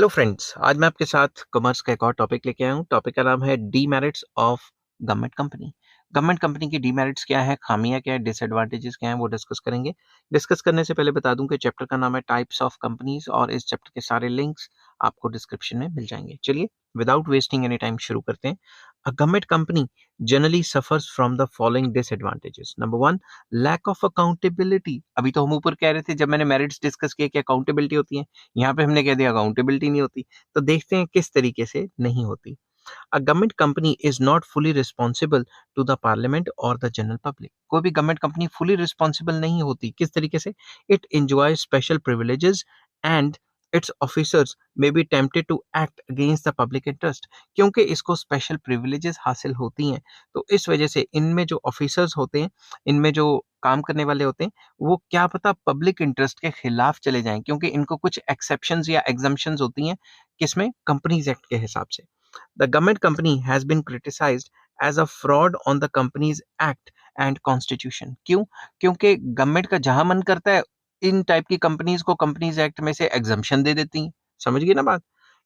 Hello friends, आज मैं आपके साथ कॉमर्स का एक और टॉपिक लेके आया हूँ। टॉपिक का नाम है demerits of government company. Government company की डीमेरिट्स क्या है, खामियां क्या है, डिसएडवांटेजेस क्या हैं, वो डिस्कस करेंगे। डिस्कस करने से पहले बता दूं कि चैप्टर का नाम है टाइप्स ऑफ कंपनीज और इस चैप्टर के सारे लिंक्स आपको डिस्क्रिप्शन में मिल जाएंगे। चलिए विदाउट वेस्टिंग एनी टाइम शुरू करते हैं। A government company generally suffers from the following disadvantages. Number one, lack of accountability. अभी तो हम ऊपर कह रहे थे जब मैंने मेरिट्स डिस्कस किया कि अकाउंटेबिलिटी होती है, यहाँ पे हमने कह दिया अकाउंटेबिलिटी नहीं होती। तो देखते हैं किस तरीके से नहीं होती। A government company is not fully responsible to the parliament और द जनरल पब्लिक। कोई भी गवर्नमेंट कंपनी फुली रिस्पॉन्सिबल नहीं होती। किस तरीके से? It enjoy special privileges and its officers may be tempted to act against the public interest. क्योंकि इसको स्पेशल प्रिविलेजेस हासिल होती हैं, तो इस वजह से इनमें जो ऑफिसर्स होते हैं, इनमें जो काम करने वाले होते हैं, वो क्या पता पब्लिक इंटरेस्ट के खिलाफ चले जाएं, क्योंकि इनको कुछ एक्सेप्शंस या एग्जम्पशंस होती हैं। किसमें? कंपनीज एक्ट के हिसाब से। The government company has been criticized as a fraud on the Companies Act and Constitution. क्यों? क्योंकि गवर्नमेंट का जहां मन करता है इन टाइप की कंपनीज को कंपनीज एक्ट में से एग्जम्पशन दे देती हैं। समझ गए ना बात?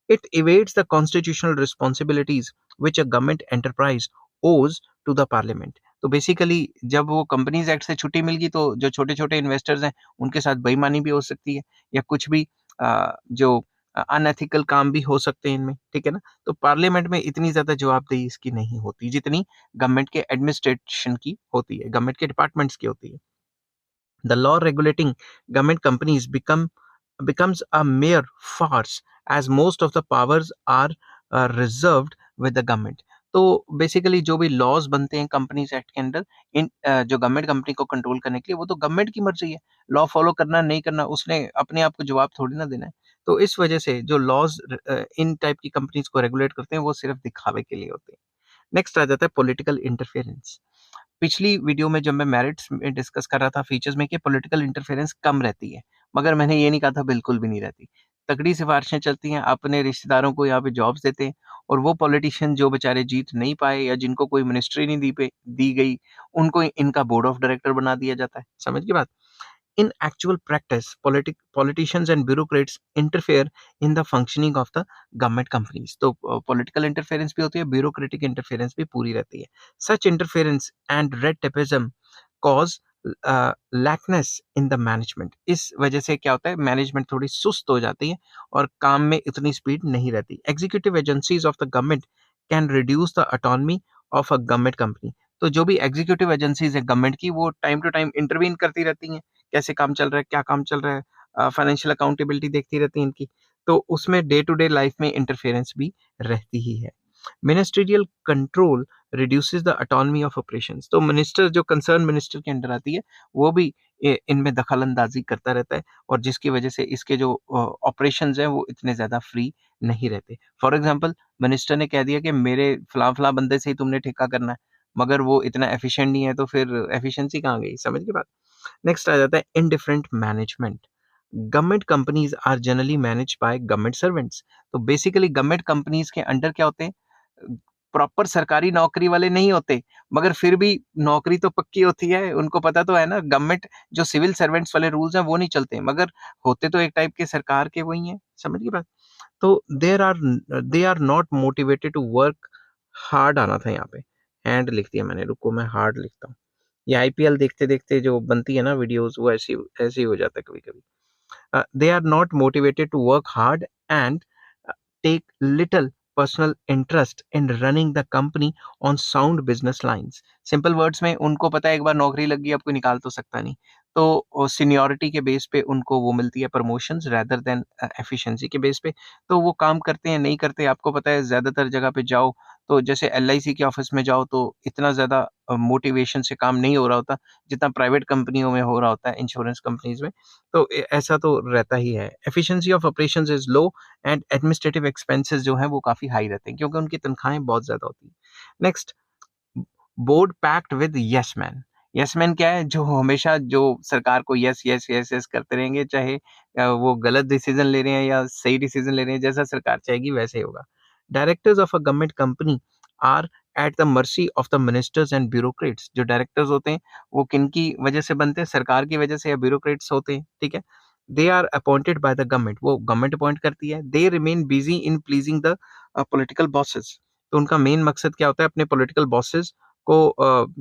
It evades the constitutional responsibilities which a government enterprise owes to the parliament. तो बेसिकली जब वो कंपनीज एक्ट से छुट्टी मिल गई, तो जो छोटे छोटे इन्वेस्टर्स हैं उनके साथ बेईमानी भी हो सकती है, या कुछ भी जो अनएथिकल काम भी हो सकते हैं इनमें, ठीक है ना? तो पार्लियामेंट में इतनी ज्यादा जवाबदेही इसकी नहीं होती जितनी गवर्नमेंट के एडमिनिस्ट्रेशन की होती है, गवर्नमेंट के डिपार्टमेंट्स की होती है। The law regulating government companies becomes a mere farce as most of the powers are reserved with the government. तो बेसिकली जो भी लॉज बनते हैं कंपनीज एक्ट के अंडर, इन जो गवर्नमेंट कंपनी को कंट्रोल करने के लिए, वो तो गवर्नमेंट की मर्जी है। लॉ फॉलो करना नहीं करना, उसने अपने आप को जवाब थोड़ी ना देना है। तो इस वजह से जो लॉज इन टाइप की कंपनीज को रेगुलेट करते हैं, वो सिर्फ दिखावे के लिए होते हैं। नेक्स्ट आ जाता है पॉलिटिकल इंटरफेरेंस। पिछली वीडियो में जब मैं मेरिट्स में डिस्कस कर रहा था फीचर्स में कि पॉलिटिकल इंटरफेरेंस कम रहती है, मगर मैंने ये नहीं कहा था बिल्कुल भी नहीं रहती। तगड़ी सिफारिशें चलती हैं, अपने रिश्तेदारों को यहाँ पे जॉब्स देते हैं, और वो पॉलिटिशियन जो बेचारे जीत नहीं पाए या जिनको कोई मिनिस्ट्री नहीं दी गई, उनको इनका बोर्ड ऑफ डायरेक्टर बना दिया जाता है। समझ गए बात? In actual practice, politicians and bureaucrats interfere in the functioning of the government companies. तो political interference भी होती है, bureaucratic interference भी पूरी रहती है। Such interference and red tapeism cause lackness in the management. इस वजह से क्या होता है, मैनेजमेंट थोड़ी सुस्त हो जाती है और काम में इतनी स्पीड नहीं रहती। Executive agencies of the government can reduce the autonomy of a government company. तो जो भी एग्जीक्यूटिव एजेंसीज है गवर्नमेंट की, वो टाइम टू टाइम इंटरवीन करती रहती हैं, कैसे काम चल रहा है, क्या काम चल रहा है, फाइनेंशियल अकाउंटेबिलिटी देखती रहती है इनकी। तो उसमें डे टू डे लाइफ में इंटरफेरेंस भी रहती ही है। Ministerial control reduces the autonomy of operations. तो मिनिस्टर, जो कंसर्न मिनिस्टर के अंडर आती है, वो भी इनमें दखल अंदाजी करता रहता है, और जिसकी वजह से इसके जो ऑपरेशंस हैं वो इतने ज्यादा फ्री नहीं रहते। फॉर एग्जाम्पल, मिनिस्टर ने कह दिया कि मेरे फला फला बंदे से ही तुमने ठेका करना है, मगर वो इतना एफिशिएंट नहीं है, तो फिर एफिशिएंसी कहाँ गई? समझ के बात? नेक्स्ट आ जाता है indifferent management. Government companies are generally manage by government servants. तो बेसिकली गवर्नमेंट कंपनीज के अंडर क्या होते हैं, प्रॉपर सरकारी नौकरी वाले नहीं होते, मगर फिर भी नौकरी तो पक्की होती है। उनको पता तो है ना, गवर्नमेंट जो सिविल सर्वेंट्स वाले रूल्स हैं वो नहीं चलते, मगर होते तो एक टाइप के सरकार के वही हैं। समझ गई बात? तो they are not motivated to work hard. आना था यहाँ पे, हैंड लिख दिया मैंने, रुको मैं हार्ड लिखता हूँ। ये आईपीएल देखते देखते जो बनती है ना वीडियोस, वो ऐसी ऐसे ही हो जाता है कभी कभी। They are not motivated to work hard and take little personal interest in running the company on sound business lines. Simple words में, उनको पता है एक बार नौकरी लग गई, अब कोई निकाल तो सकता नहीं। तो सीनियरिटी के बेस पे उनको वो मिलती है प्रमोशंस, रेदर देन एफिशिएंसी के बेस पे। तो वो काम करते हैं नहीं करते, आपको पता है ज्यादातर जगह पे जाओ, तो जैसे एलआईसी के ऑफिस में जाओ, तो इतना ज्यादा मोटिवेशन से काम नहीं हो रहा होता जितना प्राइवेट कंपनियों में हो रहा होता है, इंश्योरेंस कंपनीज में। तो ऐसा तो रहता ही है। Efficiency of operations is low and administrative expenses जो हैं वो काफी हाई रहते हैं, क्योंकि उनकी तनख्वाहें बहुत ज्यादा होती हैं। Next, board packed with yes man. Yes man क्या है? जो हमेशा जो सरकार को यस यस यस यस करते रहेंगे, चाहे वो गलत डिसीजन ले रहे हैं या सही डिसीजन ले रहे हैं, जैसा सरकार चाहेगी वैसे ही होगा। Directors of a government company are at the mercy of the ministers and bureaucrats. जो डायरेक्टर्स होते हैं वो किन की वजह से बनते हैं? सरकार की वजह से या ब्यूरोक्रेट्स होते हैं, ठीक है। They are appointed by the government, वो गवर्नमेंट अपॉइंट करती है। They remain busy in pleasing the political bosses, तो उनका मेन मकसद क्या होता है, अपने पॉलिटिकल बॉसेस को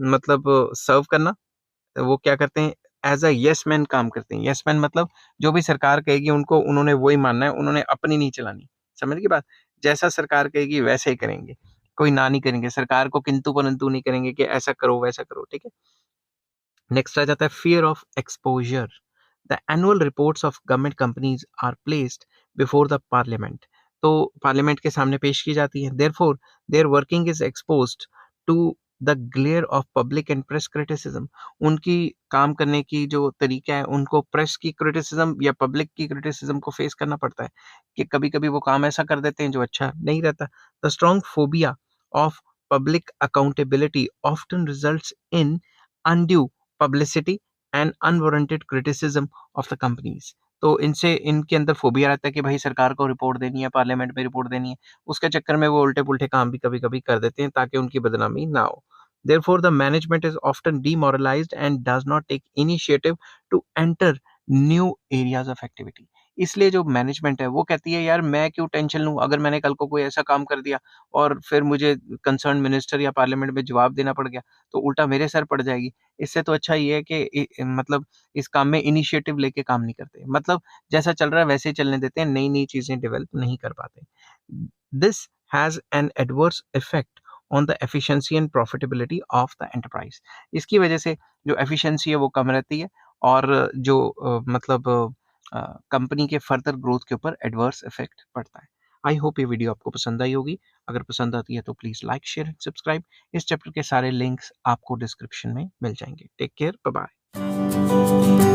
मतलब सर्व करना। वो क्या करते हैं, एज अ यस मैन काम करते हैं। यस मैन मतलब जो भी सरकार कहेगी उनको उन्होंने वही मानना है, उन्होंने अपनी नहीं चलानी। समझ गई बात? जैसा सरकार कहेगी वैसे ही करेंगे, कोई ना नहीं करेंगे, सरकार को किंतु परंतु नहीं करेंगे कि ऐसा करो वैसा करो, ठीक है। नेक्स्ट आ जाता है fear of exposure. The annual reports of government companies are placed before the parliament, तो पार्लियामेंट के सामने पेश की जाती है। Therefore their working is exposed to the glare of public and press criticism, उनकी काम करने की जो तरीका है उनको प्रेस की क्रिटिसिज्म या पब्लिक की क्रिटिसिज्म को फेस करना पड़ता है, कि कभी कभी वो काम ऐसा कर देते हैं जो अच्छा नहीं रहता। The strong phobia of public accountability often results in undue publicity and unwarranted criticism of the companies, तो इनसे इनके अंदर फोबिया रहता है कि भाई सरकार को रिपोर्ट देनी है, पार्लियामेंट में रिपोर्ट देनी है, उसके चक्कर में वो उल्टे पुल्टे काम भी कभी कभी कर देते हैं ताकि उनकी बदनामी ना हो। Therefore, the management is often demoralized and does not take initiative to enter new areas of activity. इसलिए जो मैनेजमेंट है वो कहती है यार मैं क्यों टेंशन लूं, अगर मैंने कल को कोई ऐसा काम कर दिया और फिर मुझे कंसर्न मिनिस्टर या पार्लियामेंट में जवाब देना पड़ गया तो उल्टा मेरे सर पड़ जाएगी। इससे तो अच्छा ये है कि मतलब इस काम में इनिशिएटिव लेके काम नहीं करते, मतलब जैसा चल रहा है वैसे ही चलने देते हैं, नई नई चीजें डेवलप नहीं कर पाते। This has an adverse effect on the efficiency and profitability of the enterprise, इसकी वजह से जो एफिशिएंसी है वो कम रहती है और जो मतलब कंपनी के फर्दर ग्रोथ के ऊपर एडवर्स इफेक्ट पड़ता है। आई होप ये वीडियो आपको पसंद आई होगी। अगर पसंद आती है तो please like share and subscribe. इस चैप्टर के सारे लिंक्स आपको डिस्क्रिप्शन में मिल जाएंगे। Take care, bye bye.